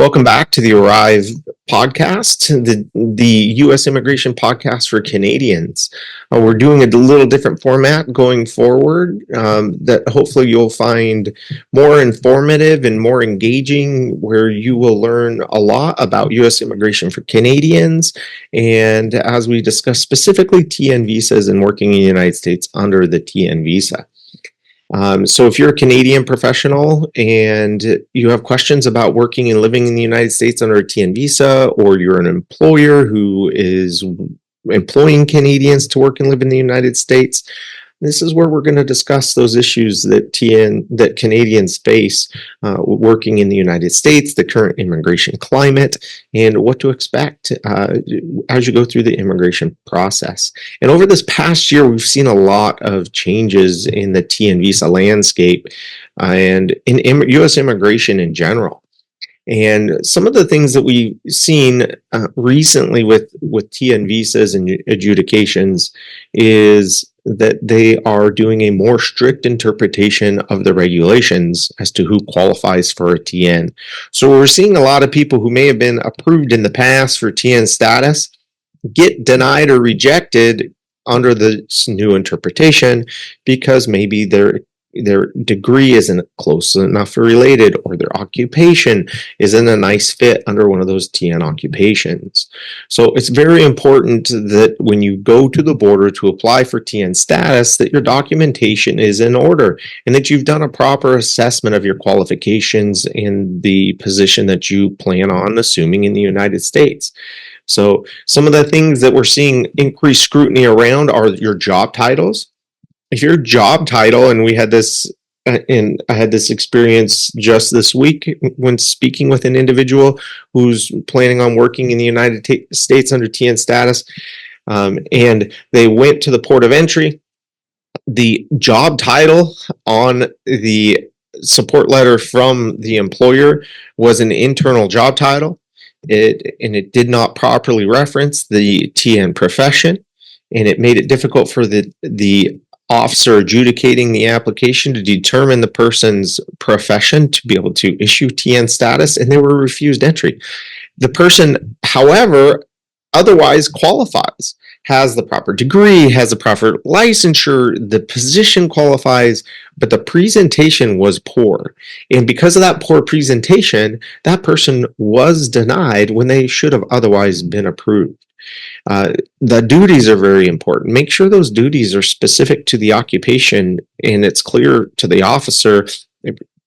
Welcome back to the Arrive podcast, the U.S. immigration podcast for Canadians. We're doing a little different format going forward that hopefully you'll find more informative and more engaging, where you will learn a lot about U.S. immigration for Canadians. And as we discuss specifically TN visas and working in the United States under the TN visa. So if you're a Canadian professional and you have questions about working and living in the United States under a TN visa, or you're an employer who is employing Canadians to work and live in the United States, this is where we're going to discuss those issues that Canadians face working in the United States, the current immigration climate, and what to expect as you go through the immigration process. And over this past year, we've seen a lot of changes in the TN visa landscape and in U.S. immigration in general. And some of the things that we've seen recently with TN visas and adjudications is that they are doing a more strict interpretation of the regulations as to who qualifies for a TN. So we're seeing a lot of people who may have been approved in the past for TN status get denied or rejected under this new interpretation because maybe their degree isn't close enough related, or their occupation isn't a nice fit under one of those TN occupations. So it's very important that when you go to the border to apply for TN status, that your documentation is in order and that you've done a proper assessment of your qualifications in the position that you plan on assuming in the United States. So some of the things that we're seeing increased scrutiny around are your job titles. If your job title, and we had this, and I had this experience just this week when speaking with an individual who's planning on working in the United States under TN status, and they went to the port of entry. The job title on the support letter from the employer was an internal job title. It did not properly reference the TN profession, and it made it difficult for the officer adjudicating the application to determine the person's profession to be able to issue TN status, and they were refused entry. The person, however, otherwise qualifies, has the proper degree, has the proper licensure, the position qualifies, but the presentation was poor. And because of that poor presentation, that person was denied when they should have otherwise been approved. The duties are very important. Make sure those duties are specific to the occupation and it's clear to the officer,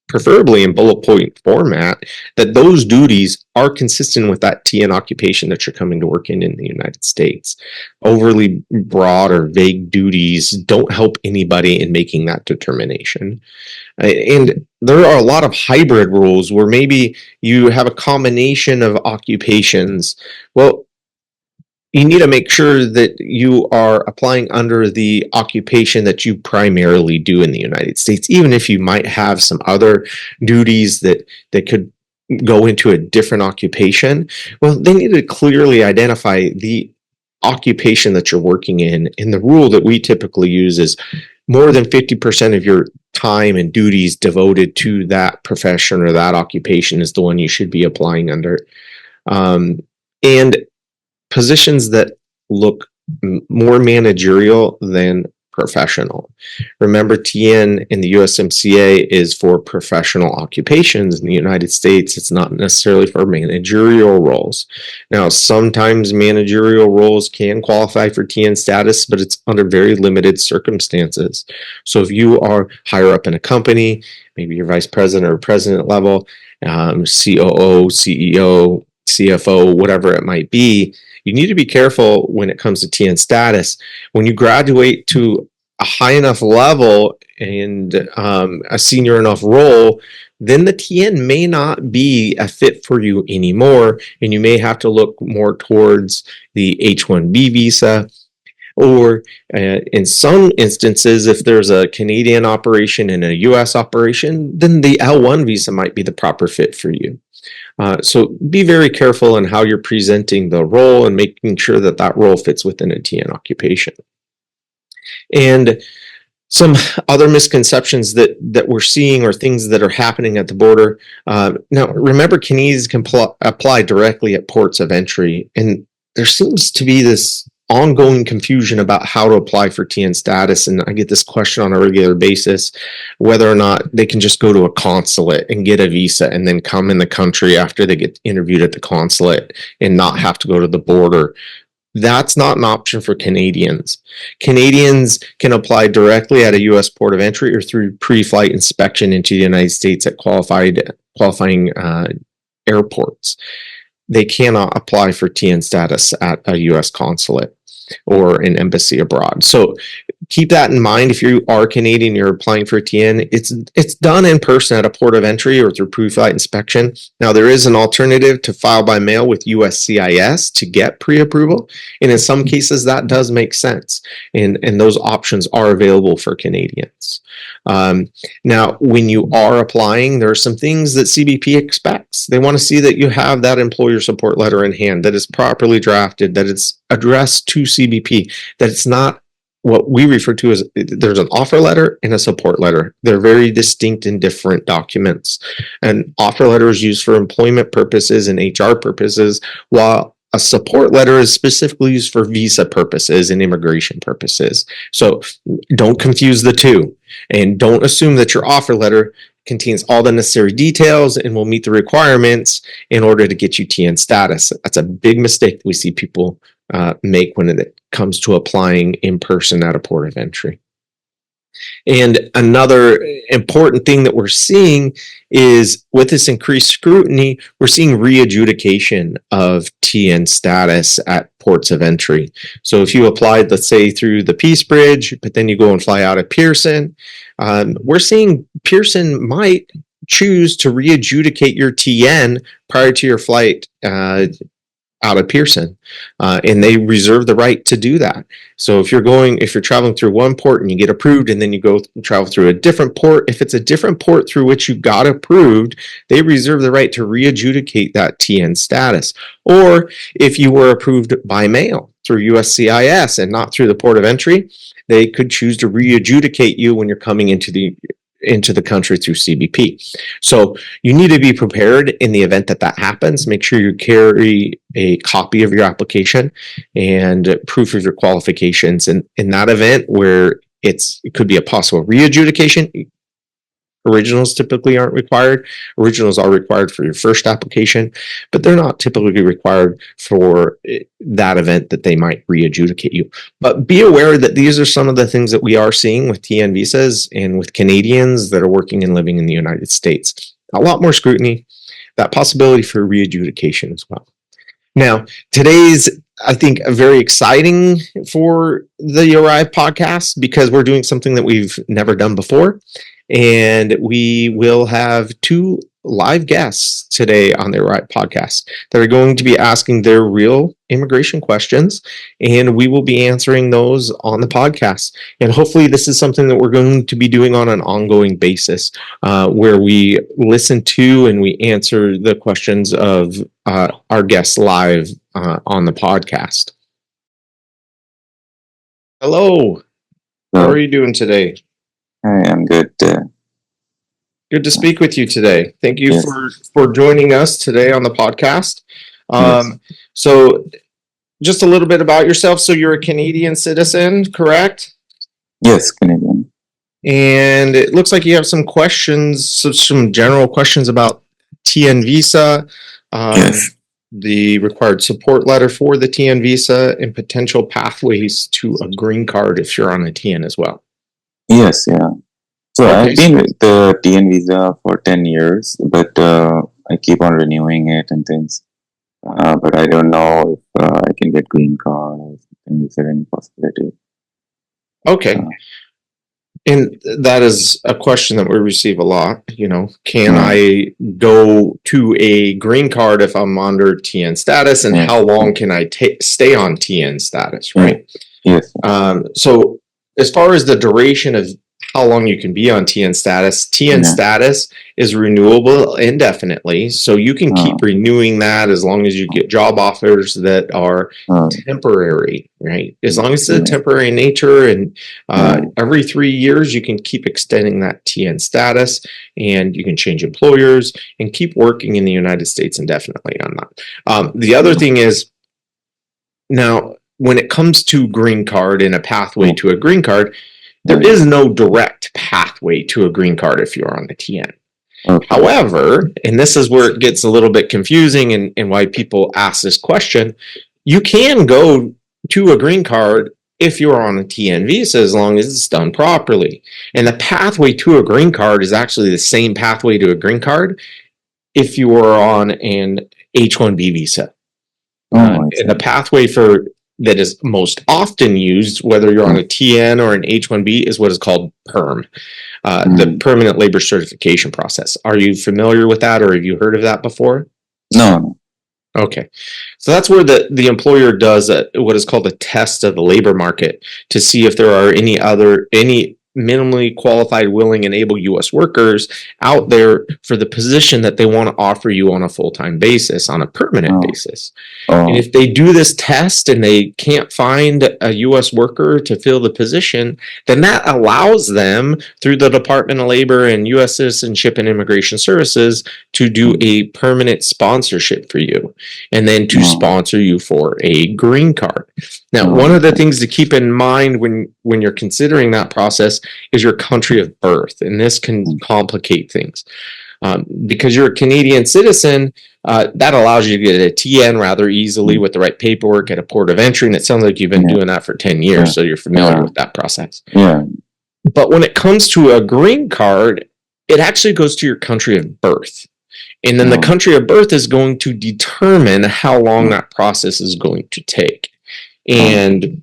preferably in bullet point format, that those duties are consistent with that TN occupation that you're coming to work in the United States. Overly broad or vague duties don't help anybody in making that determination. And there are a lot of hybrid rules where maybe you have a combination of occupations. Well, you need to make sure that you are applying under the occupation that you primarily do in the United States, even if you might have some other duties that could go into a different occupation. Well, they need to clearly identify the occupation that you're working in. And the rule that we typically use is more than 50% of your time and duties devoted to that profession or that occupation is the one you should be applying under. And positions that look more managerial than professional. Remember, TN in the USMCA is for professional occupations. In the United States, it's not necessarily for managerial roles. Now, sometimes managerial roles can qualify for TN status, but it's under very limited circumstances. So if you are higher up in a company, maybe you're vice president or president level, COO, CEO, CFO, whatever it might be, you need to be careful when it comes to TN status. When you graduate to a high enough level and a senior enough role, then the TN may not be a fit for you anymore, and you may have to look more towards the H-1B visa. Or in some instances, if there's a Canadian operation and a US operation, then the L1 visa might be the proper fit for you. So be very careful in how you're presenting the role and making sure that that role fits within a TN occupation. And Some other misconceptions that we're seeing or things that are happening at the border. Now, remember, Canadians can apply directly at ports of entry, and there seems to be this ongoing confusion about how to apply for TN status. And I get this question on a regular basis, whether or not they can just go to a consulate and get a visa and then come in the country after they get interviewed at the consulate and not have to go to the border. That's not an option for Canadians. Canadians can apply directly at a U.S. port of entry or through pre-flight inspection into the United States at qualifying airports. They cannot apply for TN status at a U.S. consulate or an embassy abroad. So keep that in mind. If you are Canadian, you're applying for TN, it's done in person at a port of entry or through pre-flight inspection. Now, there is an alternative to file by mail with USCIS to get pre-approval. And in some cases, that does make sense. And those options are available for Canadians. Now, when you are applying, there are some things that CBP expects. They want to see that you have that employer support letter in hand, that it's properly drafted, that it's addressed to CBP, that it's not what we refer to as there's an offer letter and a support letter. They're very distinct and different documents. An offer letter is used for employment purposes and HR purposes, while a support letter is specifically used for visa purposes and immigration purposes. So don't confuse the two, and don't assume that your offer letter contains all the necessary details and will meet the requirements in order to get you TN status. That's a big mistake that we see people make when it comes to applying in person at a port of entry. And another important thing that we're seeing is with this increased scrutiny, we're seeing re-adjudication of TN status at ports of entry. So if you applied, let's say, through the Peace Bridge, but then you go and fly out of Pearson, we're seeing Pearson might choose to re-adjudicate your TN prior to your flight out of Pearson, and they reserve the right to do that. So if you're traveling through one port and you get approved, and then you go travel through a different port, if it's a different port through which you got approved, they reserve the right to re-adjudicate that TN status. Or if you were approved by mail through USCIS and not through the port of entry, they could choose to re-adjudicate you when you're coming into the country through CBP. So you need to be prepared in the event that happens. Make sure you carry a copy of your application and proof of your qualifications. And in that event where it could be a possible re-adjudication, originals typically aren't required. Originals are required for your first application, but they're not typically required for that event that they might re-adjudicate you. But be aware that these are some of the things that we are seeing with TN visas and with Canadians that are working and living in the United States. A lot more scrutiny, that possibility for re-adjudication as well. Now, today's, I think, very exciting for the Arrive podcast because we're doing something that we've never done before. And we will have 2 live guests today on the Arrive podcast that are going to be asking their real immigration questions, and we will be answering those on the podcast. And hopefully this is something that we're going to be doing on an ongoing basis, where we listen to and we answer the questions of our guests live on the podcast. Hello. How are you doing today? Hi, I'm good. Good to speak with you today. Thank you Yes. for joining us today on the podcast. Yes. So just a little bit about yourself. So you're a Canadian citizen, correct? Yes, Canadian. And it looks like you have some questions, some general questions about TN visa, Yes. the required support letter for the TN visa, and potential pathways to a green card if you're on a TN as well. Yes, yeah. So Okay. I've been with the TN visa for 10 years, but I keep on renewing it and things. But I don't know if I can get green card or something. Is there any possibility? Okay. And that is a question that we receive a lot. Can I go to a green card if I'm under TN status, and how long can I stay on TN status, right? Yes. So as far as the duration of how long you can be on TN status. TN Yeah. status is renewable indefinitely, so you can keep Oh. renewing that as long as you get job offers that are Oh. temporary, right? As long as it's Yeah. temporary in nature, and Yeah. every 3 years you can keep extending that TN status, and you can change employers and keep working in the United States indefinitely on that. The other thing is, now when it comes to green card and a pathway to a green card, there is no direct pathway to a green card if you're on the TN. Okay. However, and this is where it gets a little bit confusing, and why people ask this question, you can go to a green card if you're on a TN visa as long as it's done properly. And the pathway to a green card is actually the same pathway to a green card if you are on an H1B visa. And the pathway for that is most often used, whether you're on a TN or an H1B, is what is called PERM, the Permanent Labor Certification Process. Are you familiar with that, or have you heard of that before? No. Okay. So that's where the employer does what is called a test of the labor market to see if there are any minimally qualified, willing, and able U.S. workers out there for the position that they want to offer you on a full-time basis, on a permanent basis. And if they do this test and they can't find a U.S. worker to fill the position, then that allows them, through the Department of Labor and U.S. Citizenship and Immigration Services, to do a permanent sponsorship for you, and then to sponsor you for a green card. Now, one of the things to keep in mind when you're considering that process is your country of birth, and this can complicate things. Because you're a Canadian citizen, that allows you to get a TN rather easily with the right paperwork at a port of entry, and it sounds like you've been doing that for 10 years, so you're familiar with that process. Yeah. But when it comes to a green card, it actually goes to your country of birth. And then the country of birth is going to determine how long that process is going to take. And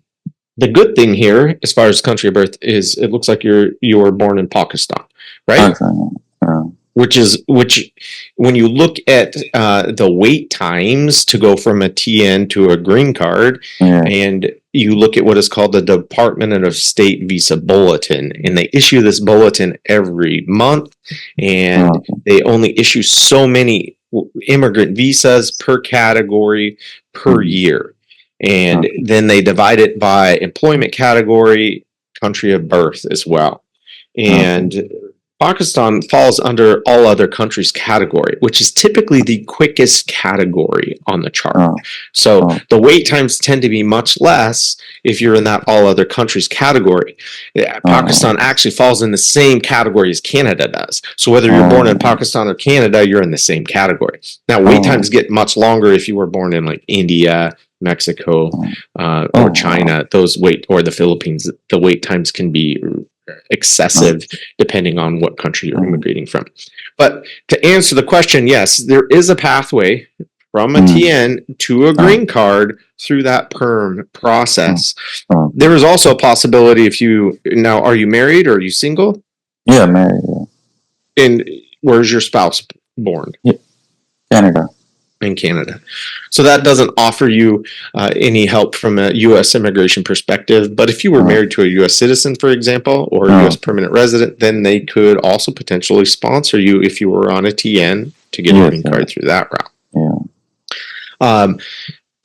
the good thing here, as far as country of birth, is it looks like you were born in Pakistan, right? Which when you look at the wait times to go from a TN to a green card, and you look at what is called the Department of State Visa Bulletin, and they issue this bulletin every month, and they only issue so many immigrant visas per category per year. And then they divide it by employment category, country of birth as well. And Pakistan falls under all other countries category, which is typically the quickest category on the chart. So the wait times tend to be much less if you're in that all other countries category. Pakistan actually falls in the same category as Canada does. So whether you're born in Pakistan or Canada, you're in the same category. Now, wait times get much longer if you were born in like India, Mexico, or China. Or the Philippines. The wait times can be excessive depending on what country you're immigrating from. But to answer the question, yes, there is a pathway from a TN to a green card through that PERM process. There is also a possibility are you married or are you single? Yeah, married. Yeah. And where's your spouse born? Canada. In Canada. So that doesn't offer you any help from a U.S. immigration perspective. But if you were married to a U.S. citizen, for example, or a U.S. permanent resident, then they could also potentially sponsor you if you were on a TN to get a green card through that route. Yeah.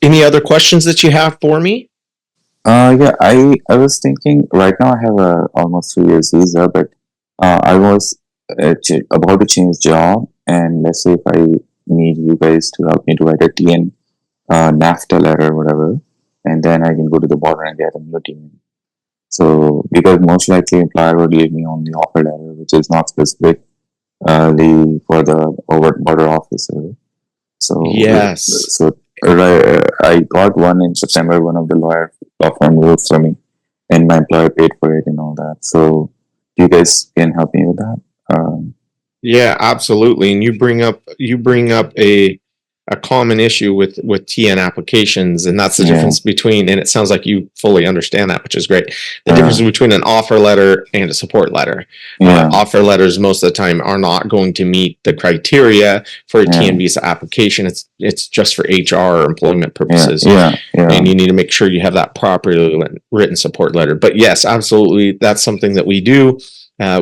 Any other questions that you have for me? Yeah, I was thinking right now I have a almost 3 years visa, but I was about to change job, and let's say if I need you guys to help me to write a TN NAFTA letter or whatever, and then I can go to the border and get a new TN. So because most likely employer would give me on the offer letter, which is not specific for the border officer. So yes. So I got one in September. One of the law firm wrote for me, and my employer paid for it and all that. So you guys can help me with that. Yeah, absolutely. And you bring up a common issue with TN applications, and that's the difference between, and it sounds like you fully understand that, which is great. The difference between an offer letter and a support letter. Offer letters most of the time are not going to meet the criteria for a TN visa application. It's just for HR or employment purposes. And you need to make sure you have that properly written support letter. But yes, absolutely, that's something that we do.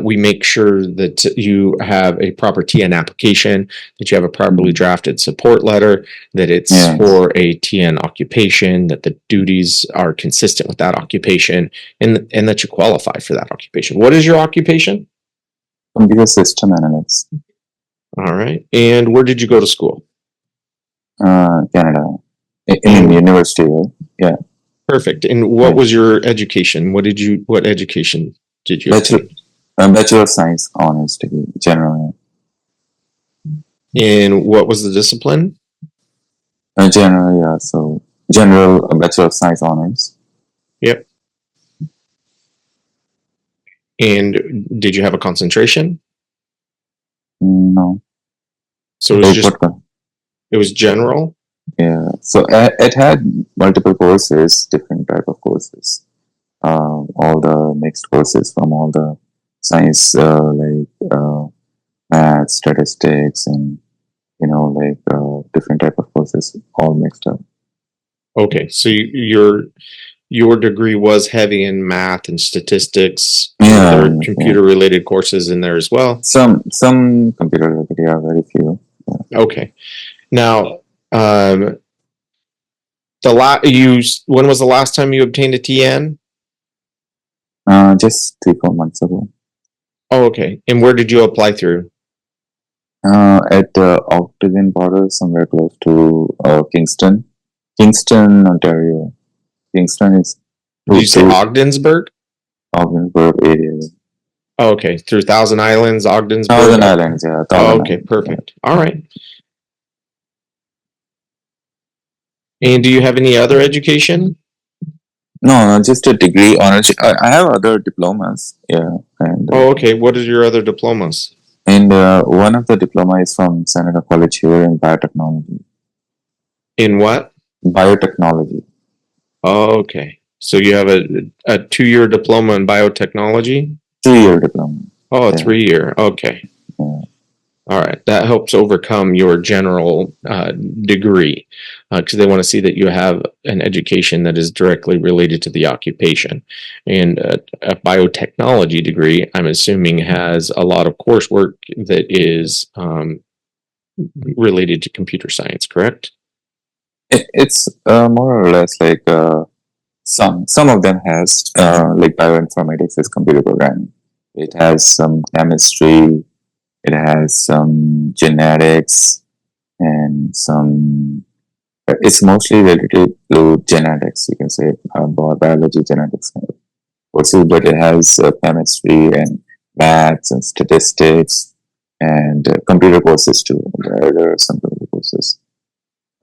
We make sure that you have a proper TN application, that you have a properly drafted support letter, that it's Yes. for a TN occupation, that the duties are consistent with that occupation, and that you qualify for that occupation. What is your occupation? Computer system analyst, All right. And where did you go to school? Canada, in university, right? Yeah. Perfect. And what was your education? What education did you Bachelor, obtain? Bachelor of Science honors degree, general, And what was the discipline? general, yeah. So general Bachelor of Science honors. Yep. And did you have a concentration? No. So it was just, What? it was general? Yeah. So it had multiple courses, different type of courses. All the mixed courses from all the science, math, statistics, and different type of courses, all mixed up. Okay. So your degree was heavy in math and statistics. Yeah. There are computer related courses in there as well. Some computer related, yeah, very few. Yeah. Okay. Now, when was the last time you obtained a TN? Just 3-4 months ago. Oh, okay. And where did you apply through? At the Australian border, somewhere close to Kingston, Ontario. Kingston is. Did you say Ogdensburg? Ogdensburg area. Oh, okay. Through Thousand Islands, Ogdensburg. Thousand Islands, yeah. Oh, okay, perfect. Yeah. All right. And do you have any other education? No, just a degree honors. I have other diplomas, yeah. And oh, okay. What are your other diplomas? And one of the diploma is from Seneca College here in biotechnology. In what? Biotechnology. Oh, okay. So you have a 2-year diploma in biotechnology? 3-year diploma. Oh, a 3-year. Okay. Yeah. All right. That helps overcome your general degree because they want to see that you have an education that is directly related to the occupation. And a biotechnology degree, I'm assuming, has a lot of coursework that is related to computer science, correct? It's more or less like some of them has like bioinformatics is computer programming. It has some chemistry. It has some genetics and some. It's mostly related to genetics. You can say biology, genetics, courses, but it has chemistry and maths and statistics and computer courses too. There are some computer courses.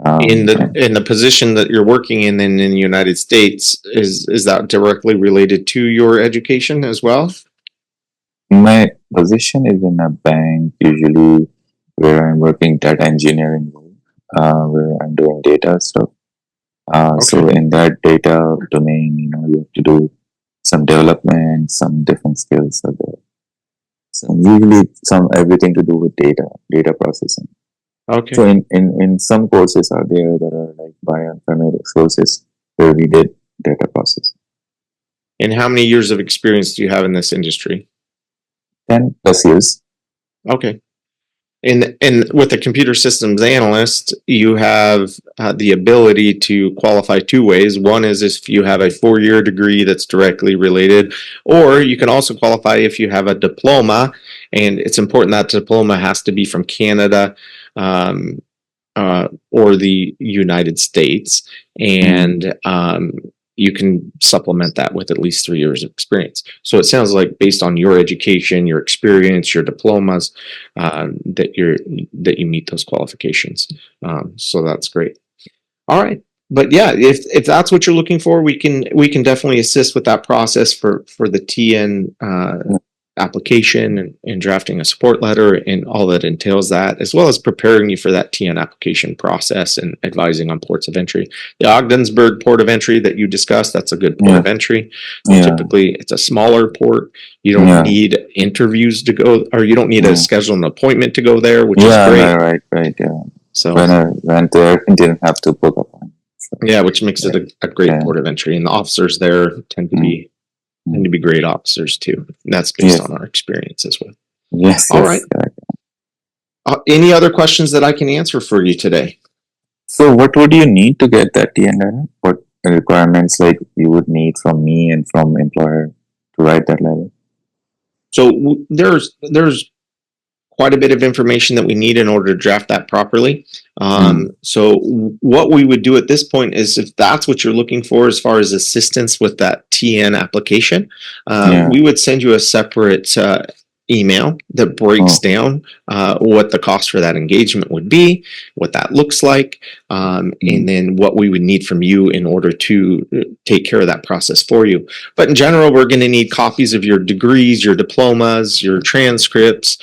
In the position that you're working in the United States, is that directly related to your education as well? My position is in a bank, usually where I'm working data engineering, where I'm doing data stuff. So in that data domain, you have to do some development, some different skills are there. So usually everything to do with data processing. Okay. So in some courses are there that are like bioinformatics courses where we did data processing. And how many years of experience do you have in this industry? 10+ years. Okay. And with a computer systems analyst, you have the ability to qualify 2 ways. One is if you have a 4-year degree that's directly related, or you can also qualify if you have a diploma, and it's important that diploma has to be from Canada or the United States, and you can supplement that with at least 3 years of experience. So it sounds like based on your education, your experience, your diplomas, that you meet those qualifications. So that's great. All right. But yeah, if that's what you're looking for, we can definitely assist with that process for the TN application and drafting a support letter and all that entails that, as well as preparing you for that TN application process and advising on ports of entry. The Ogdensburg port of entry that you discussed, that's a good port of entry. Typically, it's a smaller port. You don't need interviews to go, or you don't need to schedule an appointment to go there, which is great. Right. Yeah. So when I went there, I didn't have to book a appointment. Yeah, which makes it a great port of entry, and the officers there tend to be tend to be great officers too. That's based Yes. on our experience as well. Yes. All Yes. right. Correct. Any other questions that I can answer for you today? So, what would you need to get that TN letter? What requirements like you would need from me and from employer to write that letter? So there's quite a bit of information that we need in order to draft that properly. So what we would do at this point is, if that's what you're looking for as far as assistance with that TN application, Yeah. we would send you a separate email that breaks down what the cost for that engagement would be, what that looks like, and then what we would need from you in order to take care of that process for you. But in general, we're going to need copies of your degrees, your diplomas, your transcripts,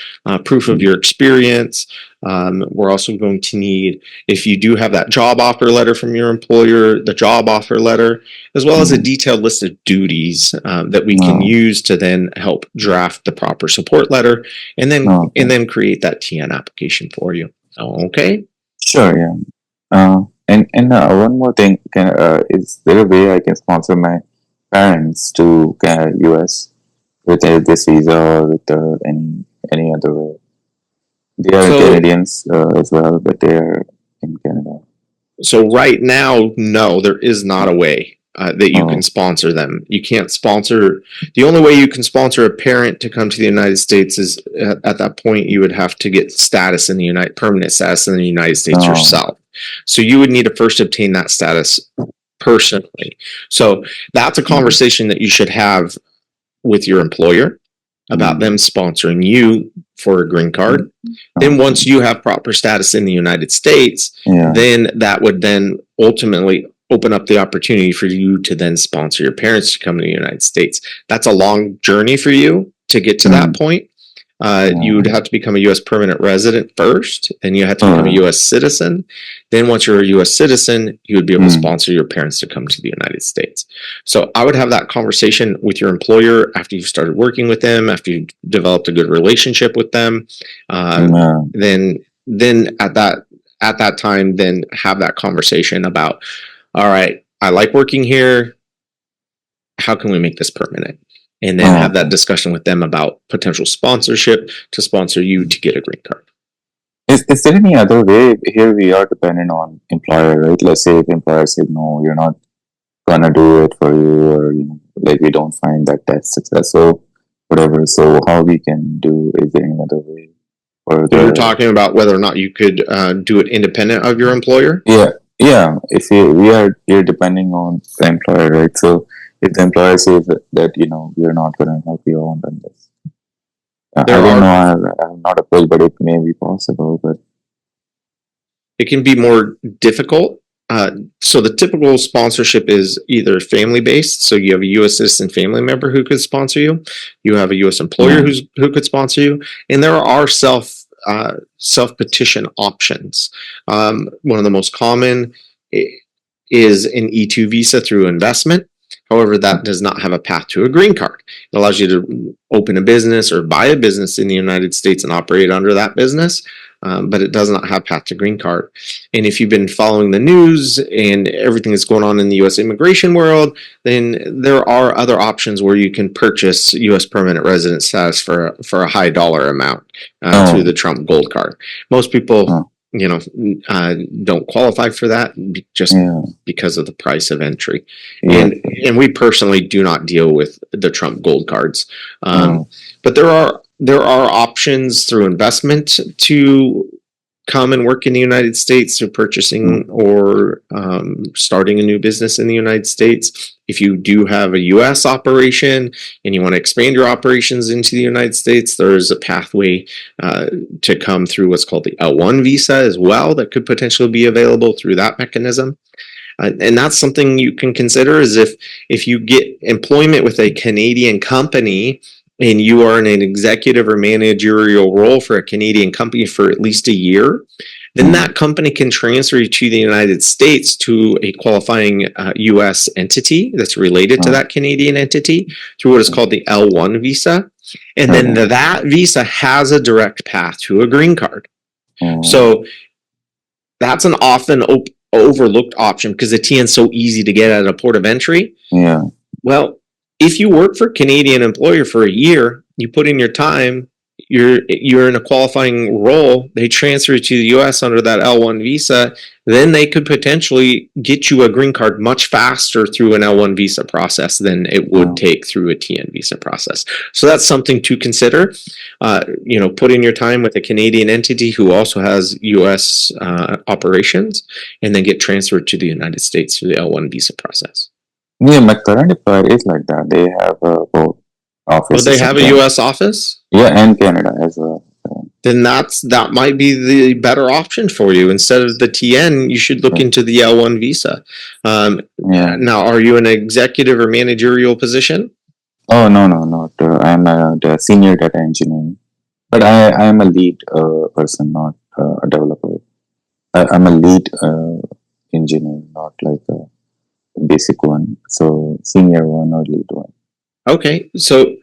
proof of your experience. We're also going to need, if you do have that job offer letter from your employer, the job offer letter, as well as a detailed list of duties that we can use to then help draft the proper support letter, and then create that TN application for you. Okay. Sure. Yeah. And one more thing, is there a way I can sponsor my parents to US with this visa or with any other way? They are Canadians as well, but they are in Canada. So right now, no, there is not a way that you can sponsor them. You can't sponsor. The only way you can sponsor a parent to come to the United States is at that point you would have to get status in the permanent status in the United States yourself. So you would need to first obtain that status personally. So that's a conversation that you should have with your employer about them sponsoring you for a green card. Then once you have proper status in the United States, then that would then ultimately open up the opportunity for you to then sponsor your parents to come to the United States. That's a long journey for you to get to that point. You would have to become a U.S. permanent resident first, then you have to become a U.S. citizen. Then once you're a U.S. citizen, you would be able to sponsor your parents to come to the United States. So I would have that conversation with your employer after you've started working with them, after you've developed a good relationship with them. Then at that time, then have that conversation about, all right, I like working here. How can we make this permanent? And then have that discussion with them about potential sponsorship to sponsor you to get a green card. Is there any other way? Here we are dependent on employer, right? Let's say if employer said, no, you're not gonna do it for you, or like we don't find that that's successful, whatever. So how we can do? Is there any other way? Or you're talking about whether or not you could do it independent of your employer? Yeah. If you're depending on the employer, right? So if the employer says that we're not going to help you on this, I don't know. I'm not opposed, but it may be possible. But it can be more difficult. So the typical sponsorship is either family based. So you have a U.S. citizen family member who could sponsor you. You have a U.S. employer who could sponsor you, and there are self petition options. One of the most common is an E2 visa through investment. However, that does not have a path to a green card. It allows you to open a business or buy a business in the United States and operate under that business, but it does not have path to green card. And if you've been following the news and everything that's going on in the U.S. immigration world, then there are other options where you can purchase U.S. permanent resident status for a high dollar amount through the Trump Gold Card. Most people don't qualify for that just because of the price of entry. And we personally do not deal with the Trump Gold Cards. But there are options through investment to come and work in the United States through purchasing or starting a new business in the United States. If you do have a U.S. operation and you want to expand your operations into the United States, there is a pathway to come through what's called the L1 visa as well that could potentially be available through that mechanism. And that's something you can consider, is if you get employment with a Canadian company and you are in an executive or managerial role for a Canadian company for at least a year, then that company can transfer you to the United States to a qualifying U.S. entity that's related to that Canadian entity through what is called the L1 visa. And then that visa has a direct path to a green card. So that's an often overlooked option because the TN is so easy to get at a port of entry. Yeah. Well, if you work for a Canadian employer for a year, you put in your time, you're in a qualifying role, they transfer you to the US under that L1 visa, then they could potentially get you a green card much faster through an L1 visa process than it would take through a TN visa process. So that's something to consider. Put in your time with a Canadian entity who also has US operations, and then get transferred to the United States through the L1 visa process. Yeah, my current employer is like that. They have both Oh, offices. they have a US office? Yeah, and Canada as well. Then that might be the better option for you. Instead of the TN, you should look into the L1 visa. Now, are you an executive or managerial position? Oh, no, not. I'm the senior data engineer. But I am a lead person, not a developer. I'm a lead engineer, not like a basic one. So senior one or lead one. Okay, so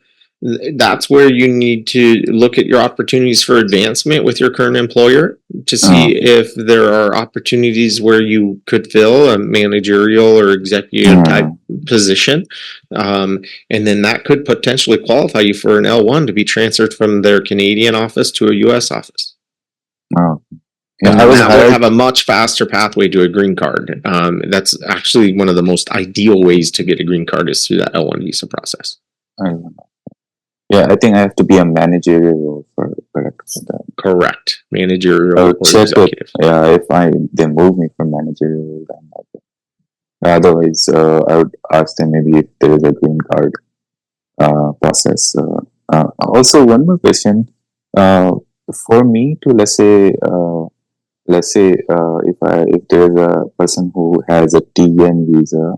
that's where you need to look at your opportunities for advancement with your current employer to see if there are opportunities where you could fill a managerial or executive type position. And then that could potentially qualify you for an L1 to be transferred from their Canadian office to a US office. Oh. Yeah, and that would have a much faster pathway to a green card. That's actually one of the most ideal ways to get a green card is through that L1 visa process. Yeah, I think I have to be a managerial role for that. Correct, managerial or executive. If they move me from managerial, then otherwise I would ask them maybe if there is a green card process. Also, one more question. For me to let's say if there is a person who has a TN visa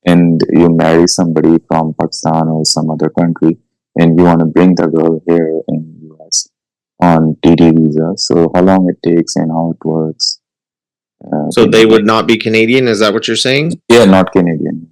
and you marry somebody from Pakistan or some other country and you want to bring the girl here in US on TD visa, so how long it takes and how it works? So they would not be Canadian? Is that what you're saying? Yeah, not Canadian.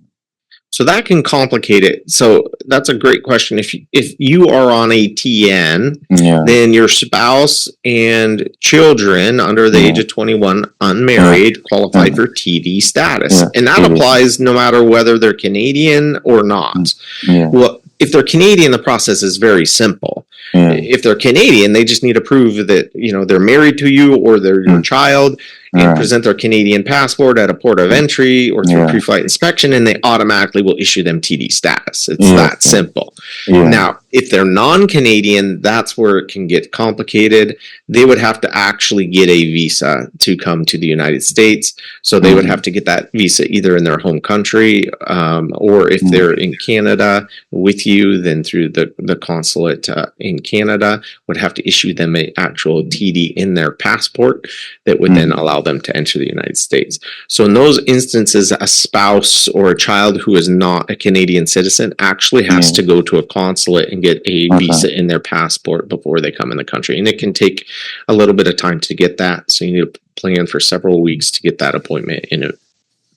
So that can complicate it. So that's a great question. If you are on a TN, then your spouse and children under the age of 21 unmarried qualify for TD status. And that applies no matter whether they're Canadian or not. Well, if they're Canadian, the process is very simple. If they're Canadian, they just need to prove that they're married to you or they're your child, and present their Canadian passport at a port of entry or through pre-flight inspection, and they automatically will issue them TD status. It's that simple. Now, if they're non-Canadian, that's where it can get complicated. They would have to actually get a visa to come to the United States. So they would have to get that visa either in their home country, or if they're in Canada with you, then through the consulate in Canada would have to issue them an actual TD in their passport that would then allow them to enter the United States. So in those instances, a spouse or a child who is not a Canadian citizen actually has to go to a consulate and get a visa in their passport before they come in the country. And it can take a little bit of time to get that. So you need to plan for several weeks to get that appointment. And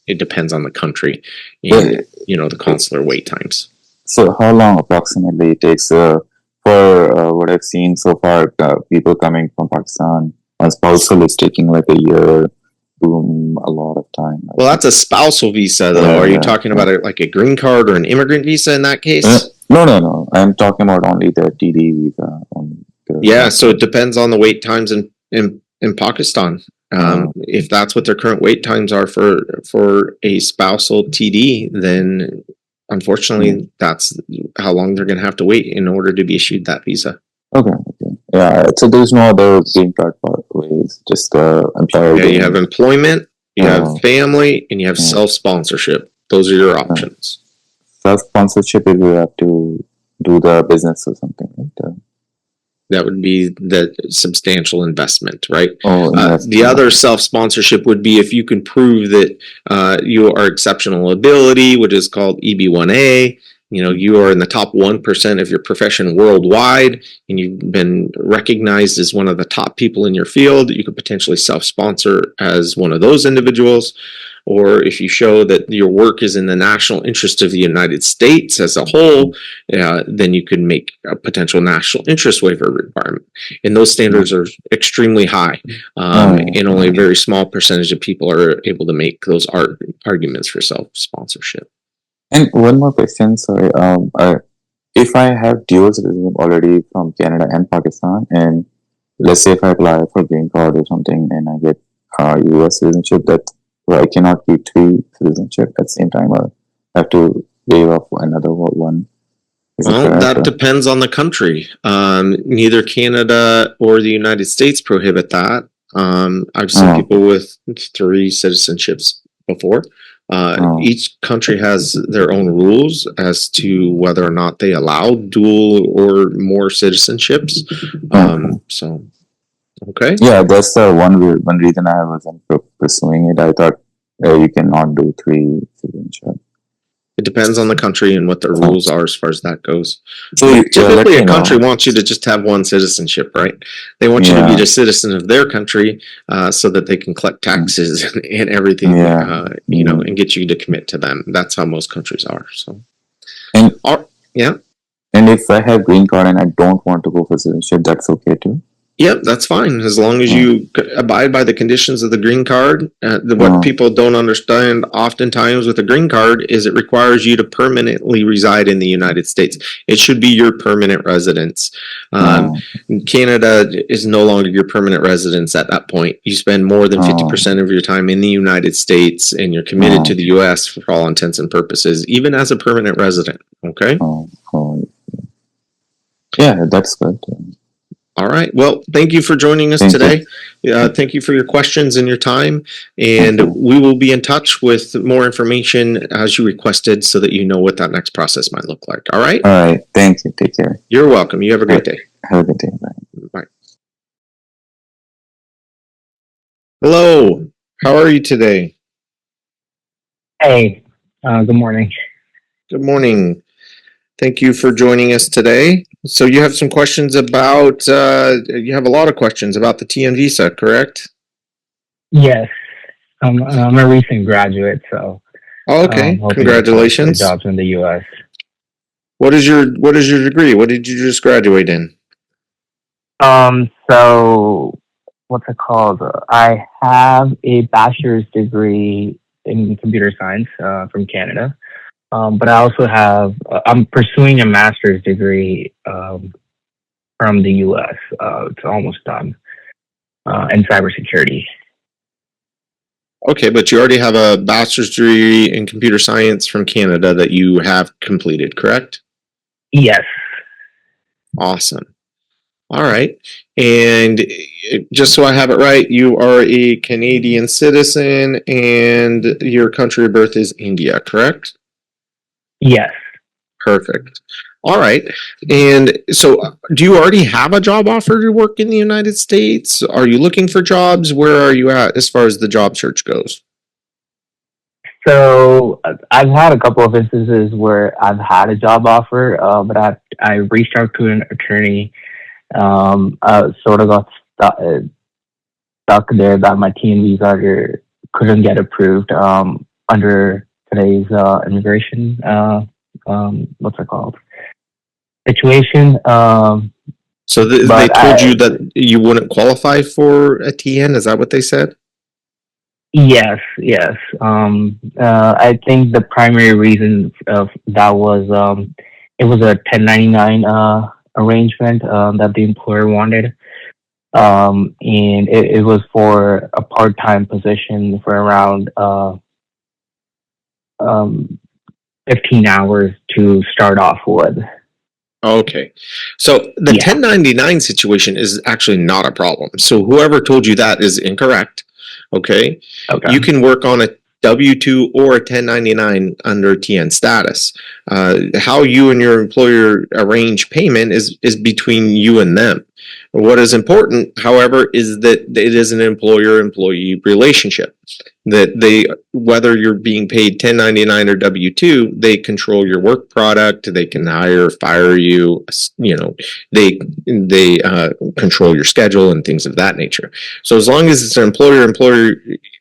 it depends on the country and, the consular wait times. So how long approximately it takes for what I've seen so far, people coming from Pakistan on spousal is taking like a year to a lot of time. Well, that's a spousal visa, though. Are you talking about like a green card or an immigrant visa in that case? No. I'm talking about only the TD visa. So it depends on the wait times in Pakistan. If that's what their current wait times are for a spousal TD, then unfortunately that's how long they're going to have to wait in order to be issued that visa. Okay. Yeah, so there's no other green card ways, just employer. Yeah, you have employment, you have family, and you have self-sponsorship. Those are your options. Self-sponsorship is you have to do the business or something like that. That would be the substantial investment, right? The other self-sponsorship would be if you can prove that you are exceptional ability, which is called EB1A. You are in the top 1% of your profession worldwide, and you've been recognized as one of the top people in your field. You could potentially self-sponsor as one of those individuals. Or if you show that your work is in the national interest of the United States as a whole, then you could make a potential national interest waiver requirement. And those standards are extremely high, and only a very small percentage of people are able to make those arguments for self-sponsorship. And one more question, sorry. If I have dual citizenship already from Canada and Pakistan, and let's say if I apply for green card or something, and I get US citizenship, that I cannot keep three citizenship at the same time, or have to waive off another one. Is it Well, correct? that depends on the country. Neither Canada or the United States prohibit that. I've seen Oh, people with three citizenships before. oh, Each country has their own rules as to whether or not they allow dual or more citizenships. okay. So, okay. Yeah, that's the one reason I wasn't pursuing it. I thought you cannot do three citizenship. It depends on the country and what their So, rules are as far as that goes. so But let typically, me a country know. wants you to just have one citizenship, right? They want you to be Yeah, a citizen of their country so that they can collect mm, taxes and everything, yeah. and get you to commit to them. That's how most countries are. So, And yeah. and if I have green card and I don't want to go for citizenship, that's okay too. Yep, that's fine as long as Oh, you abide by the conditions of the green card. What oh, people don't understand oftentimes with a green card is it requires you to permanently reside in the United States. It should be your permanent residence. Um, oh, Canada is no longer your permanent residence at that point. You spend more than oh, 50% of your time in the United States and you're committed to oh, the US for all intents and purposes, even as a permanent resident. Okay. oh, oh. Yeah, that's good. All right. Well, thank you for joining us Thank you. today. Thank you for your questions and your time. And Okay. we will be in touch with more information as you requested so that you know what that next process might look like. All right. All right. Thank you. Take care. You're welcome. You have a great day. Have a good day. Bye. Bye. Hello. How are you today? Hey, good morning. Good morning. Thank you for joining us today. So you have some questions about, you have a lot of questions about the TN visa, correct? Yes, I'm a recent graduate, so Oh, I'm okay. hoping to apply for Congratulations. jobs in the U.S. What is your degree? What did you just graduate in? So what's it called? I have a bachelor's degree in computer science from Canada, but I also have I'm pursuing a master's degree from the U.S. It's almost done in cybersecurity. Okay, but you already have a bachelor's degree in computer science from Canada that you have completed, correct? Yes, Awesome. All right. And just so I have it right, you are a Canadian citizen and your country of birth is India, correct? yes. Perfect. All right. And so, do you already have a job offer to work in the United States? Are you looking for jobs? Where are you at as far as the job search goes? So I've had a couple of instances where I've had a job offer, but I reached out to an attorney. Sort of got stuck there that my TN visa couldn't get approved under today's immigration. What's it called? Situation. So they But told you I that you wouldn't qualify for a TN. Is that what they said? Yes, yes. I think the primary reason of that was it was a 1099 arrangement that the employer wanted, and it was for a part-time position for around um, 15 hours to start off with. Okay. So the Yeah. 1099 situation is actually not a problem. So whoever told you that is incorrect. Okay. Okay. You can work on a W-2 or a 1099 under TN status. How you and your employer arrange payment is between you and them. What is important, however, is that it is an employer-employee relationship. That they, whether you're being paid 1099 or W-2, they control your work product. They can hire, fire you. They control your schedule and things of that nature. So as long as it's an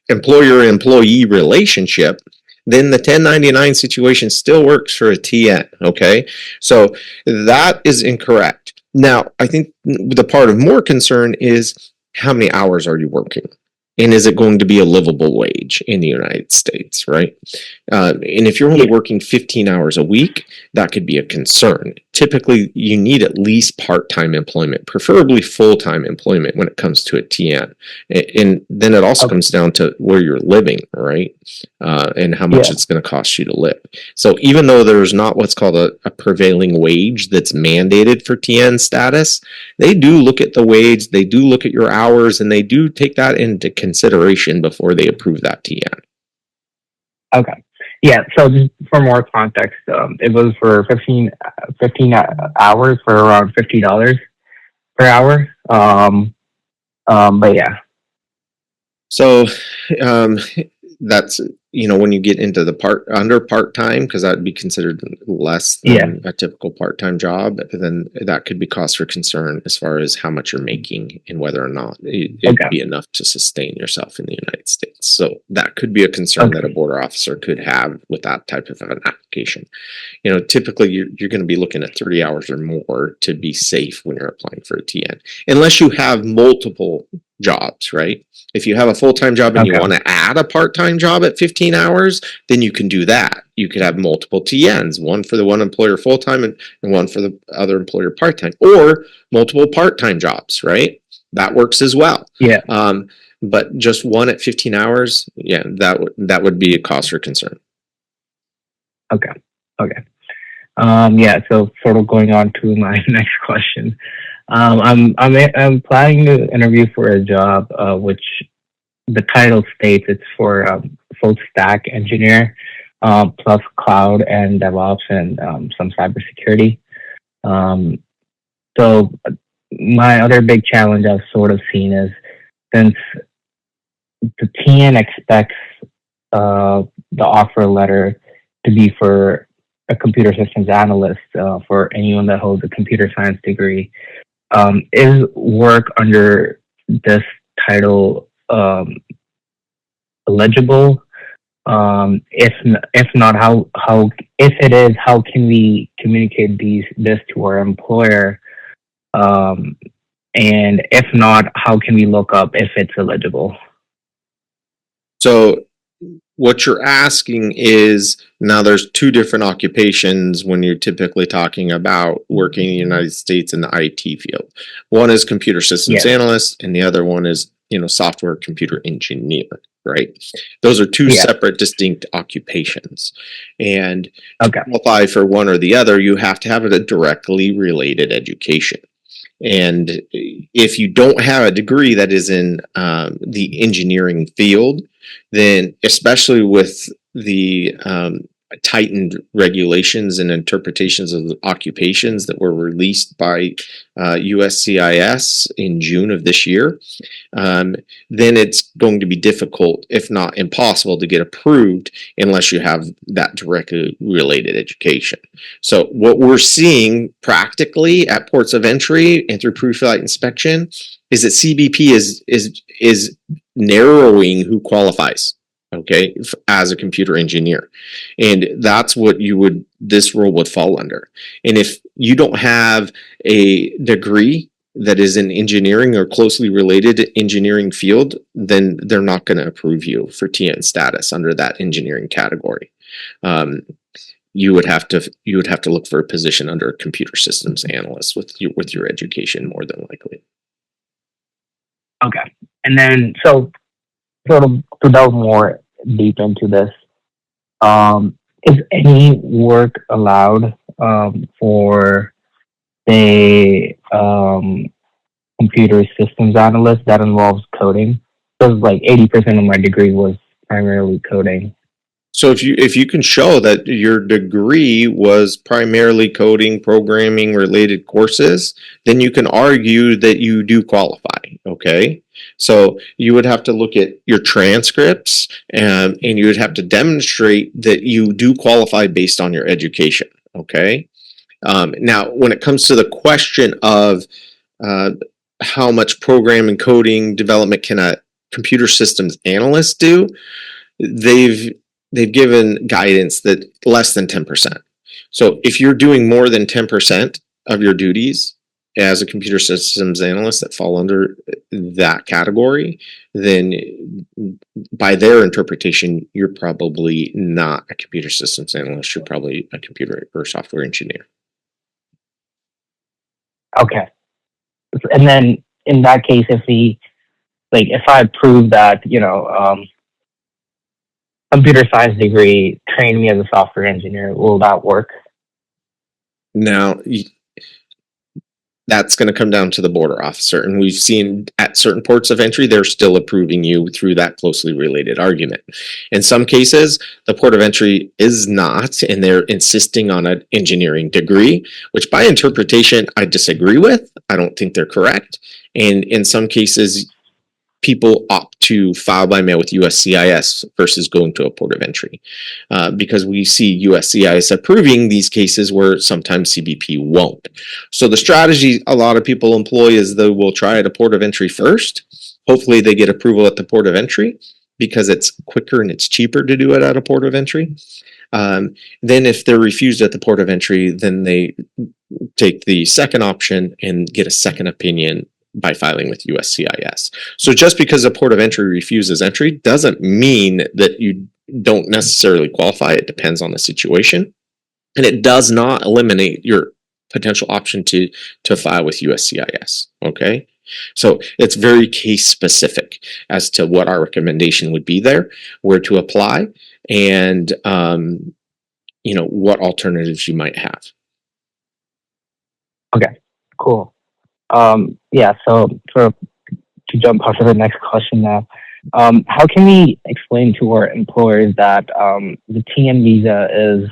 employer-employee relationship, then the 1099 situation still works for a TN. Okay, so that is incorrect. Now, I think the part of more concern is how many hours are you working? And is it going to be a livable wage in the United States, right? And if you're only working 15 hours a week, that could be a concern. Typically, you need at least part-time employment, preferably full-time employment when it comes to a TN. And then it also comes down to where you're living, right? And how much it's going to cost you to live. So even though there's not what's called a prevailing wage that's mandated for TN status, they do look at the wage, they do look at your hours, and they do take that into consideration before they approve that TN. Okay. Yeah, so just for more context, it was for 15 hours for around $50 per hour. But yeah. So that's, when you get into the part-time, because that would be considered less than a typical part-time job, then that could be cause for concern as far as how much you're making and whether or not it'd be enough to sustain yourself in the United States. So that could be a concern that a border officer could have with that type of an application. Typically you're going to be looking at 30 hours or more to be safe when you're applying for a TN, unless you have multiple jobs, right? If you have a full-time job and you want to add a part-time job at 15 hours, then you can do that. You could have multiple TNs, one for the one employer full-time and one for the other employer part-time, or multiple part-time jobs, right? That works as well. Yeah. But just one at 15 hours, that would be a cause for concern. Okay. Yeah, so sort of going on to my next question. I'm planning to interview for a job, which the title states it's for full stack engineer, plus cloud and DevOps and some cybersecurity. So my other big challenge I've sort of seen is, since the TN expects the offer letter to be for a computer systems analyst for anyone that holds a computer science degree, is work under this title eligible? If not, how if it is, how can we communicate this to our employer? And if not, how can we look up if it's eligible? So what you're asking is, now there's two different occupations when you're typically talking about working in the United States in the IT field. One is computer systems analyst, and the other one is, software computer engineer, right? Those are two separate, distinct occupations. And to qualify for one or the other, you have to have a directly related education. And if you don't have a degree that is in the engineering field, then especially with the tightened regulations and interpretations of the occupations that were released by USCIS in June of this year, then it's going to be difficult, if not impossible, to get approved unless you have that directly related education. So what we're seeing practically at ports of entry and through pre-flight inspection is that CBP is narrowing who qualifies, as a computer engineer. And that's what this role would fall under. And if you don't have a degree that is in engineering or closely related to engineering field, then they're not going to approve you for TN status under that engineering category. You would have to look for a position under a computer systems analyst with your education, more than likely. Okay. And then, so sort of to delve more deep into this, is any work allowed for a computer systems analyst that involves coding? Because like 80% of my degree was primarily coding. So if you can show that your degree was primarily coding, programming related courses, then you can argue that you do qualify. Okay. So you would have to look at your transcripts and you would have to demonstrate that you do qualify based on your education. Okay. Now, when it comes to the question of how much programming, coding, development can a computer systems analyst do, they've given guidance that less than 10%. So if you're doing more than 10% of your duties as a computer systems analyst that fall under that category, then by their interpretation, you're probably not a computer systems analyst. You're probably a computer or software engineer. Okay. And then in that case, if I prove that, computer science degree trained me as a software engineer, will that work? Now, that's going to come down to the border officer. And we've seen at certain ports of entry, they're still approving you through that closely related argument. In some cases, the port of entry is not, and they're insisting on an engineering degree, which by interpretation, I disagree with. I don't think they're correct. And in some cases, people opt to file by mail with USCIS versus going to a port of entry because we see USCIS approving these cases where sometimes CBP won't. So the strategy a lot of people employ is they will try at a port of entry first. Hopefully they get approval at the port of entry because it's quicker and it's cheaper to do it at a port of entry. Then if they're refused at the port of entry, then they take the second option and get a second opinion by filing with USCIS. So just because a port of entry refuses entry doesn't mean that you don't necessarily qualify. It depends on the situation. And it does not eliminate your potential option to file with USCIS. Okay. So it's very case specific as to what our recommendation would be there, where to apply, and what alternatives you might have. Okay, cool. So to jump off to the next question now, how can we explain to our employers that the TN visa is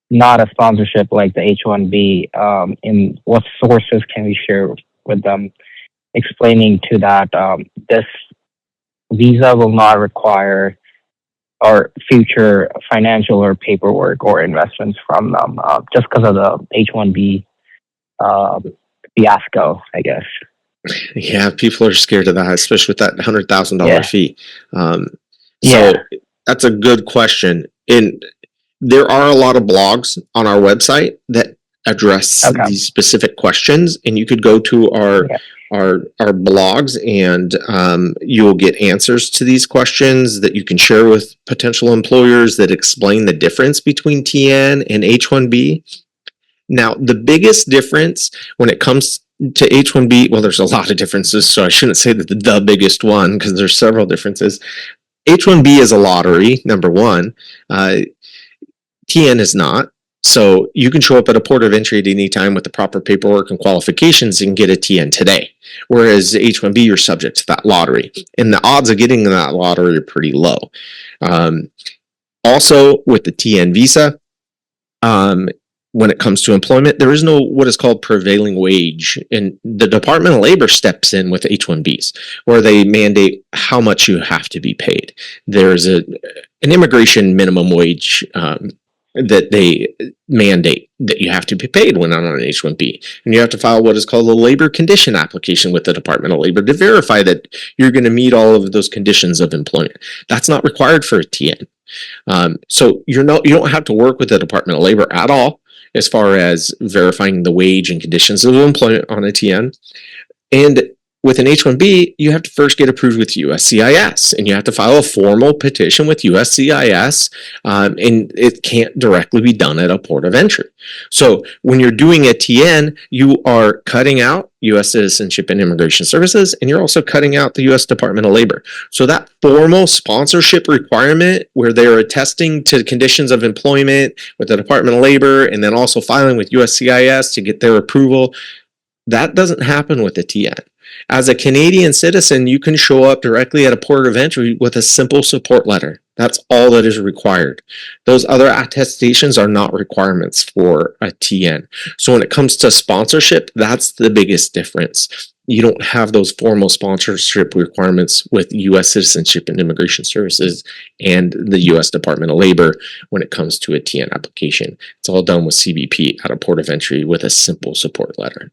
not a sponsorship like the H-1B? And what sources can we share with them explaining to that this visa will not require our future financial or paperwork or investments from them just because of the H-1B fiasco, I guess. Yeah, people are scared of that, especially with that $100,000 fee. So that's a good question. And there are a lot of blogs on our website that address these specific questions, and you could go to our blogs and you'll get answers to these questions that you can share with potential employers that explain the difference between TN and H-1B. Now, the biggest difference when it comes to H-1B, well, there's a lot of differences, so I shouldn't say that the biggest one because there's several differences. H-1B is a lottery, number one. TN is not. So you can show up at a port of entry at any time with the proper paperwork and qualifications and get a TN today. Whereas H-1B, you're subject to that lottery. And the odds of getting in that lottery are pretty low. Also, with the TN visa, when it comes to employment, there is no what is called prevailing wage. And the Department of Labor steps in with H-1Bs, where they mandate how much you have to be paid. There's an immigration minimum wage that they mandate that you have to be paid when on an H-1B. And you have to file what is called a labor condition application with the Department of Labor to verify that you're going to meet all of those conditions of employment. That's not required for a TN. So you don't have to work with the Department of Labor at all as far as verifying the wage and conditions of employment on a TN. And with an H-1B, you have to first get approved with USCIS, and you have to file a formal petition with USCIS, and it can't directly be done at a port of entry. So when you're doing a TN, you are cutting out U.S. Citizenship and Immigration Services, and you're also cutting out the U.S. Department of Labor. So that formal sponsorship requirement where they're attesting to conditions of employment with the Department of Labor and then also filing with USCIS to get their approval, that doesn't happen with a TN. As a Canadian citizen, you can show up directly at a port of entry with a simple support letter. That's all that is required. Those other attestations are not requirements for a TN. So when it comes to sponsorship, that's the biggest difference. You don't have those formal sponsorship requirements with U.S. Citizenship and Immigration Services and the U.S. Department of Labor when it comes to a TN application. It's all done with CBP at a port of entry with a simple support letter.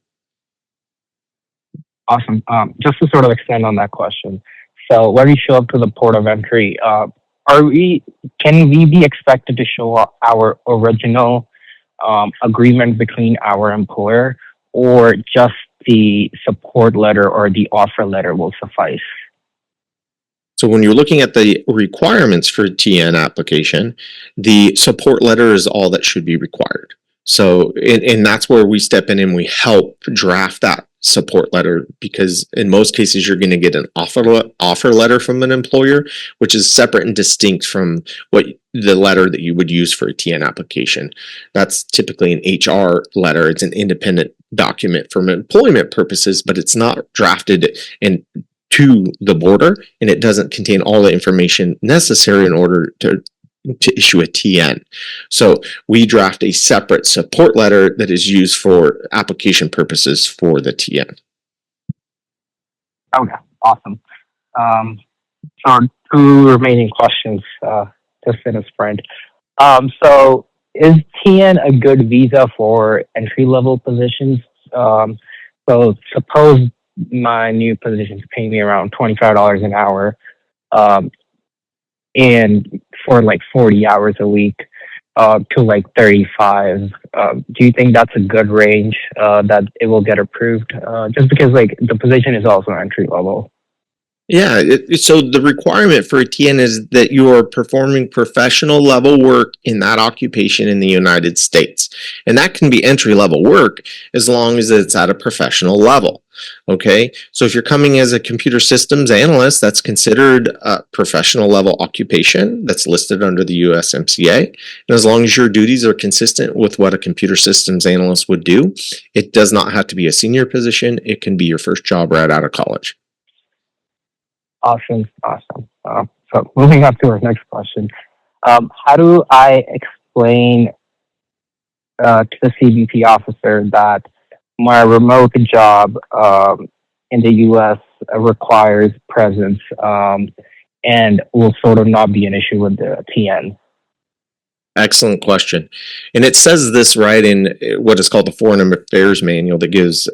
Awesome. Just to sort of extend on that question. So when we show up to the port of entry, can we be expected to show up our original agreement between our employer, or just the support letter or the offer letter will suffice? So when you're looking at the requirements for a TN application, the support letter is all that should be required. So, and that's where we step in and we help draft that support letter, because in most cases you're going to get an offer letter from an employer, which is separate and distinct from what the letter that you would use for a TN application. That's typically an HR letter. It's an independent document for employment purposes, but it's not drafted and to the border, and it doesn't contain all the information necessary in order to issue a TN. So we draft a separate support letter that is used for application purposes for the TN. Okay, awesome. So two remaining questions to finish, friend. So is TN a good visa for entry-level positions? So suppose my new position is paying me around $25 an hour, and for like 40 hours a week, to like 35. Do you think that's a good range that it will get approved? Just because like the position is also entry level. Yeah, so the requirement for a TN is that you are performing professional level work in that occupation in the United States. And that can be entry level work as long as it's at a professional level. Okay, so if you're coming as a computer systems analyst, that's considered a professional level occupation that's listed under the USMCA. And as long as your duties are consistent with what a computer systems analyst would do, it does not have to be a senior position. It can be your first job right out of college. Awesome. So moving on to our next question. How do I explain to the CBP officer that my remote job in the U.S. requires presence and will sort of not be an issue with the TN? Excellent question. And it says this right in what is called the Foreign Affairs Manual that gives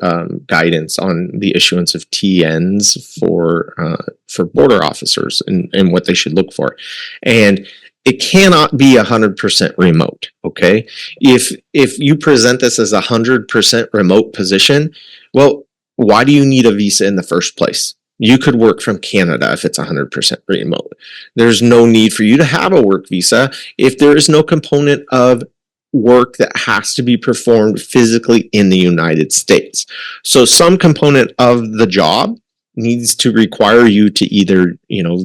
guidance on the issuance of TNs for border officers and what they should look for. And it cannot be 100% remote, okay? If you present this as a 100% remote position, well, why do you need a visa in the first place? You could work from Canada if it's 100% remote. There's no need for you to have a work visa if there is no component of work that has to be performed physically in the United States. So some component of the job needs to require you to either,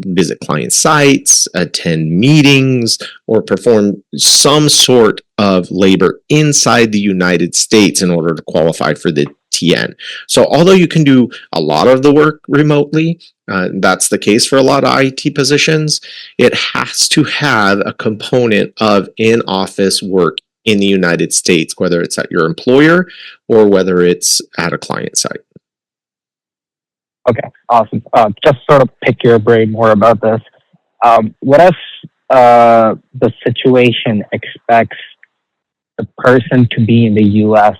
visit client sites, attend meetings, or perform some sort of labor inside the United States in order to qualify for the TN. So although you can do a lot of the work remotely, that's the case for a lot of IT positions, it has to have a component of in-office work in the United States, whether it's at your employer or whether it's at a client site. Okay, awesome. Just sort of pick your brain more about this. What if the situation expects the person to be in the U.S.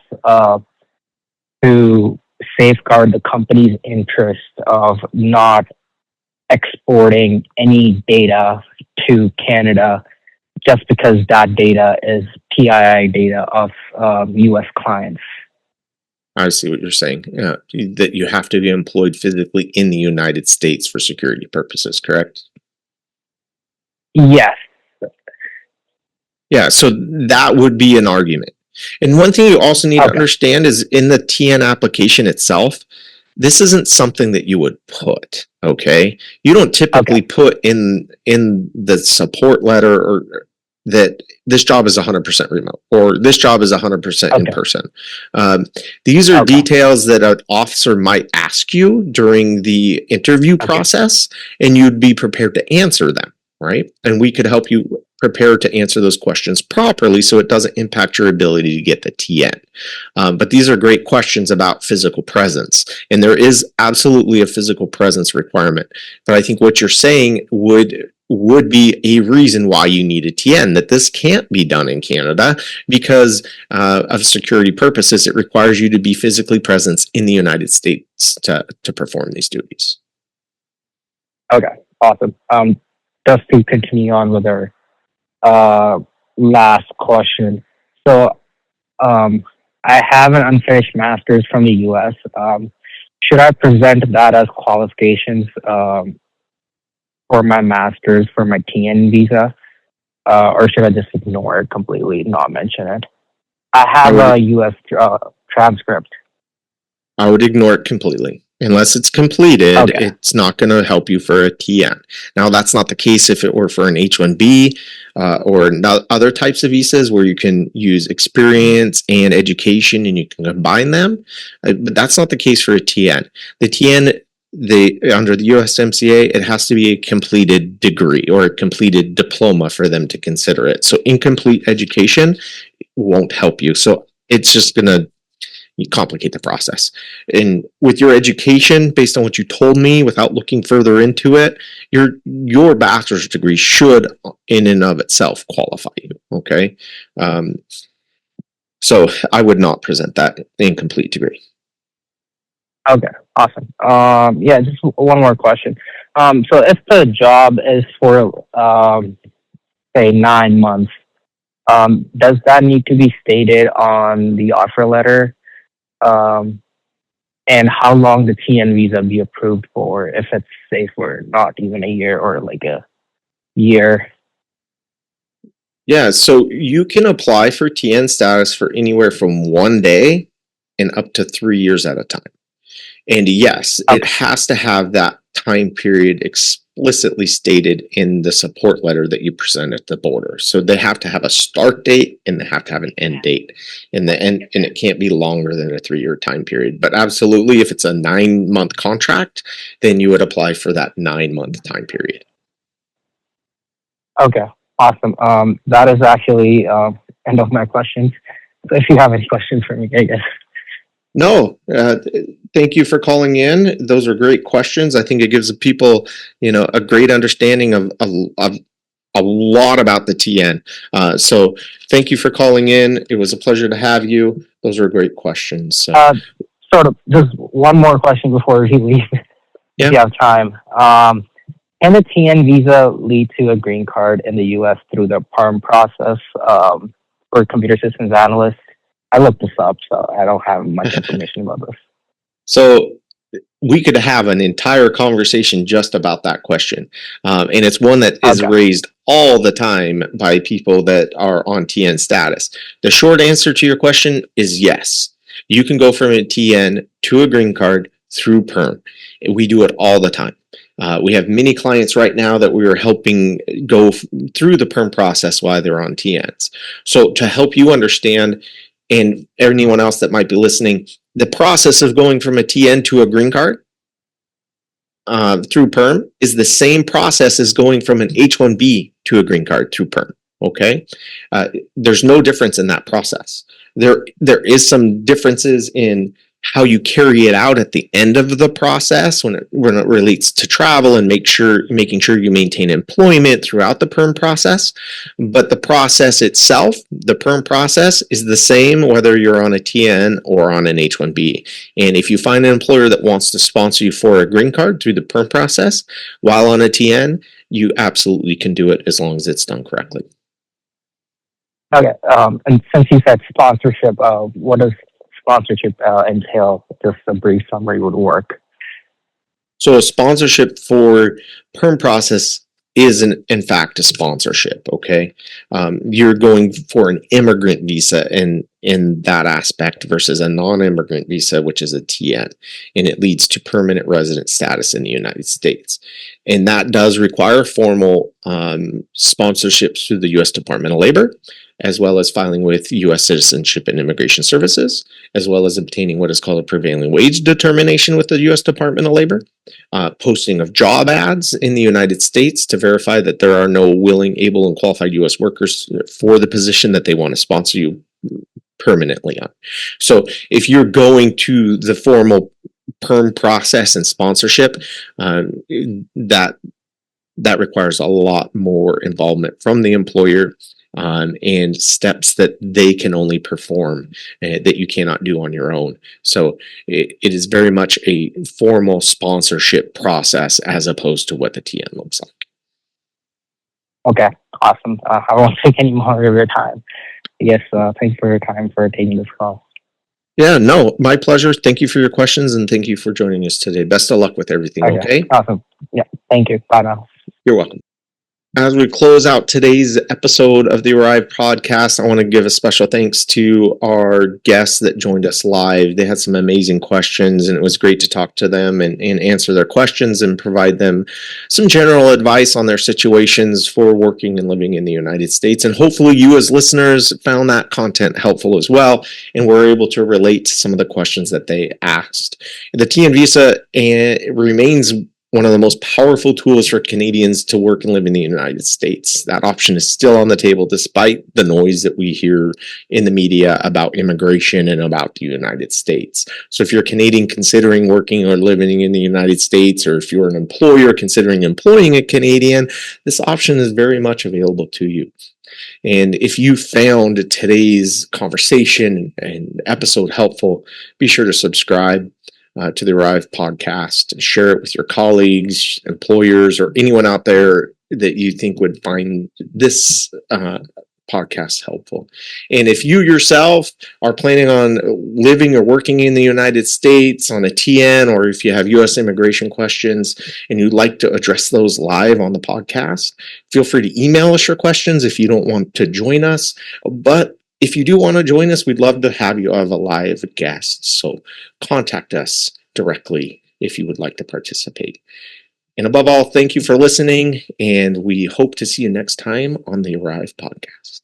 To safeguard the company's interest of not exporting any data to Canada just because that data is PII data of U.S. clients? I see what you're saying. That you have to be employed physically in the United States for security purposes, correct? Yes. Yeah, so that would be an argument. And one thing you also need to understand is in the TN application itself, this isn't something that you would put, okay? You don't typically put in the support letter or that this job is 100% remote or this job is 100% in person. These are details that an officer might ask you during the interview process, and you'd be prepared to answer them, right? And we could help you prepare to answer those questions properly so it doesn't impact your ability to get the TN. But these are great questions about physical presence, and there is absolutely a physical presence requirement. But I think what you're saying would be a reason why you need a TN, that this can't be done in Canada because of security purposes. It requires you to be physically present in the United States to perform these duties. Okay, awesome. Just to continue on with our last question. So I have an unfinished master's from the U.S. Should I present that as qualifications for my master's for my TN visa, or should I just ignore it completely, not mention it? I I have a would U.S. Transcript. I would ignore it completely. Unless it's completed, Okay. it's not going to help you for a TN. Now, that's not the case if it were for an H-1B or other types of visas where you can use experience and education and you can combine them. But that's not the case for a TN. The TN, under the USMCA, it has to be a completed degree or a completed diploma for them to consider it. So incomplete education won't help you. So it's just going to complicate the process. And with your education, based on what you told me, without looking further into it, your bachelor's degree should, in and of itself, qualify you. Okay, um, so I would not present that incomplete degree. Okay. Awesome. Yeah, just one more question. So if the job is for say 9 months, does that need to be stated on the offer letter? Um, and how long the TN visa be approved for if it's say for not even a year or like a year? Yeah, so you can apply for TN status for anywhere from 1 day and up to 3 years at a time. And yes, it Okay. has to have that time period explicitly stated in the support letter that you present at the border. So they have to have a start date and they have to have an end date. And it can't be longer than a 3 year time period. But absolutely, if it's a 9 month contract, then you would apply for that 9 month time period. Okay. Awesome. That is actually end of my questions. So if you have any questions for me, I guess. No, thank you for calling in. Those are great questions. I think it gives the people, a great understanding of a lot about the TN. So thank you for calling in. It was a pleasure to have you. Those are great questions. So, Sort of just one more question before we leave, if yeah. you have time. Can the TN visa lead to a green card in the U.S. through the PERM process for computer systems analyst? I looked this up, so I don't have much information about this. So we could have an entire conversation just about that question. And it's one that is Okay. raised all the time by people that are on TN status. The short answer to your question is yes. You can go from a TN to a green card through PERM. We do it all the time. We have many clients right now that we are helping go through the PERM process while they're on TNs. So to help you understand, and anyone else that might be listening, the process of going from a TN to a green card through PERM is the same process as going from an H-1B to a green card through PERM. Okay, there's no difference in that process. There is some differences in how you carry it out at the end of the process when it relates to travel and making sure you maintain employment throughout the PERM process. But the process itself, the PERM process, is the same whether you're on a TN or on an H-1B. And if you find an employer that wants to sponsor you for a green card through the PERM process while on a TN, you absolutely can do it as long as it's done correctly. Okay. And since you said sponsorship, what does sponsorship entail? Just a brief summary would work. So a sponsorship for PERM process is in fact a sponsorship. Okay, you're going for an immigrant visa in that aspect versus a non-immigrant visa, which is a TN, and it leads to permanent resident status in the United States, and that does require formal sponsorships through the U.S. Department of Labor, as well as filing with U.S. Citizenship and Immigration Services, as well as obtaining what is called a prevailing wage determination with the U.S. Department of Labor, posting of job ads in the United States to verify that there are no willing, able, and qualified U.S. workers for the position that they want to sponsor you permanently on. So if you're going to the formal PERM process and sponsorship, that requires a lot more involvement from the employer and steps that they can only perform that you cannot do on your own. So it is very much a formal sponsorship process as opposed to what the TN looks like. Okay, awesome. I won't take any more of your time. Yes, thanks for your time for taking this call. Yeah, no, my pleasure. Thank you for your questions and thank you for joining us today. Best of luck with everything, Okay, okay? awesome. Yeah, thank you. Bye now. You're welcome. As we close out today's episode of the Arrive podcast, I want to give a special thanks to our guests that joined us live. They had some amazing questions, and it was great to talk to them and answer their questions and provide them some general advice on their situations for working and living in the United States. And hopefully, you as listeners found that content helpful as well, and were able to relate to some of the questions that they asked. The TN visa remains one of the most powerful tools for Canadians to work and live in the United States. That option is still on the table despite the noise that we hear in the media about immigration and about the United States. So if you're a Canadian considering working or living in the United States, or if you're an employer considering employing a Canadian, this option is very much available to you. And if you found today's conversation and episode helpful, be sure to subscribe to the Arrive podcast and share it with your colleagues, employers, or anyone out there that you think would find this podcast helpful. And if you yourself are planning on living or working in the United States on a TN, or if you have U.S. immigration questions and you'd like to address those live on the podcast, feel free to email us your questions if you don't want to join us. But if you do want to join us, we'd love to have you as a live guest. So contact us directly if you would like to participate. And above all, thank you for listening, and we hope to see you next time on the Arrive podcast.